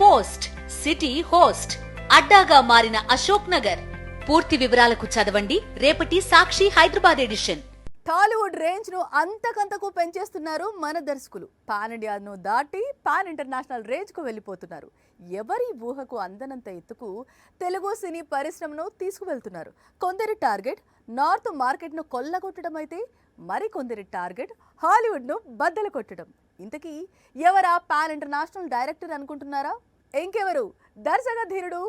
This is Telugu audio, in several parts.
పోస్ట్ సిటీ హోస్ట్ అడ్డాగా మారిన అశోక్ నగర్. పూర్తి వివరాలకు చదవండి రేపటి సాక్షి హైదరాబాద్ ఎడిషన్. టాలీవుడ్ రేంజ్ ను అంతకంతకు పెంచేస్తున్నారు మన దర్శకులు. పాన్ ఇండియాను దాటి పాన్ ఇంటర్నేషనల్ రేంజ్ కు వెళ్లిపోతున్నారు. ఎవరి ఊహకు అందనంత ఎత్తుకు తెలుగు సినీ పరిశ్రమను తీసుకువెళ్తున్నారు. కొందరి టార్గెట్ నార్త్ మార్కెట్ ను కొల్లగొట్టడం అయితే మరికొందరి టార్గెట్ హాలీవుడ్ ను బద్దలు కొట్టడం. ఇంతకీ ఎవరా పాన్ ఇంటర్నేషనల్ డైరెక్టర్ అనుకుంటున్నారా? ఇంకెవరు, దర్శక ధీరుడు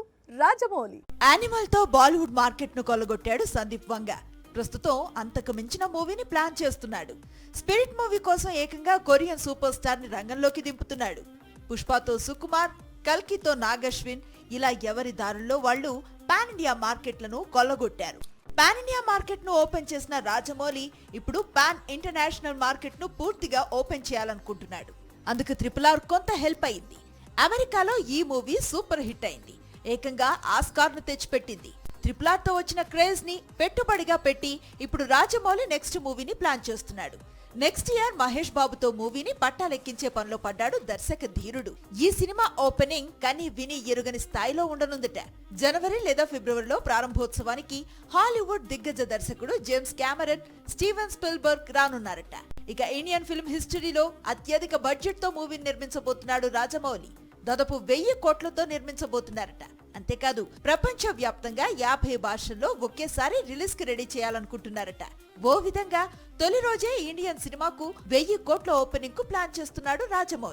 రాజమౌళి. యానిమల్ తో బాలీవుడ్ మార్కెట్ ను కొల్లగొట్టాడు సందీప్ వంగ. ప్రస్తుతం అంతకు మించిన మూవీని ప్లాన్ చేస్తున్నాడు. స్పిరిట్ మూవీ కోసం ఏకంగా కొరియన్ సూపర్ స్టార్ ని రంగంలోకి దింపుతున్నాడు. పుష్పతో సుకుమార్, కల్కితో నాగశ్విన్, ఇలా ఎవరి దారుల్లో వాళ్ళు పాన్ ఇండియా మార్కెట్లను కొల్లగొట్టారు. పాన్ ఇండియా మార్కెట్ ను ఓపెన్ చేసిన రాజమౌళి ఇప్పుడు పాన్ ఇంటర్నేషనల్ మార్కెట్ ను పూర్తిగా ఓపెన్ చేయాలనుకుంటున్నాడు. అందుకు RRR కొంత హెల్ప్ అయింది. అమెరికాలో ఈ మూవీ సూపర్ హిట్ అయింది. ఏకంగా ఆస్కార్ ను తెచ్చిపెట్టింది. RRR తో వచ్చిన క్రేజ్ ని పెట్టుబడిగా పెట్టి ఇప్పుడు రాజమౌళి నెక్స్ట్ మూవీని ప్లాన్ చేస్తున్నాడు. నెక్స్ట్ ఇయర్ మహేష్ బాబుతో మూవీని పట్టాలెక్కించే పనిలో పడ్డాడు దర్శక ధీరుడు. ఈ సినిమా ఓపెనింగ్ కని విని ఎరుగని స్థాయిలో ఉండనుందట. జనవరి లేదా ఫిబ్రవరిలో ప్రారంభోత్సవానికి హాలీవుడ్ దిగ్గజ దర్శకుడు జేమ్స్ కెమెరన్, స్టీవెన్ స్పిల్బర్గ్ రానున్నారట. ఇక ఇండియన్ ఫిల్మ్ హిస్టరీలో అత్యధిక బడ్జెట్ తో మూవీని నిర్మించబోతున్నాడు రాజమౌళి. దాదాపు 1000 కోట్లతో నిర్మించబోతున్నారట. అంతేకాదు ప్రపంచ వ్యాప్తంగా 50 భాషల్లో ఒకేసారి రిలీజ్ కి రెడీ చేయాలనుకుంటున్నారట. ఓ విధంగా తొలి రోజే ఇండియన్ సినిమాకు 1000 కోట్ల ఓపెనింగ్ కు ప్లాన్ చేస్తున్నాడు రాజమౌళి.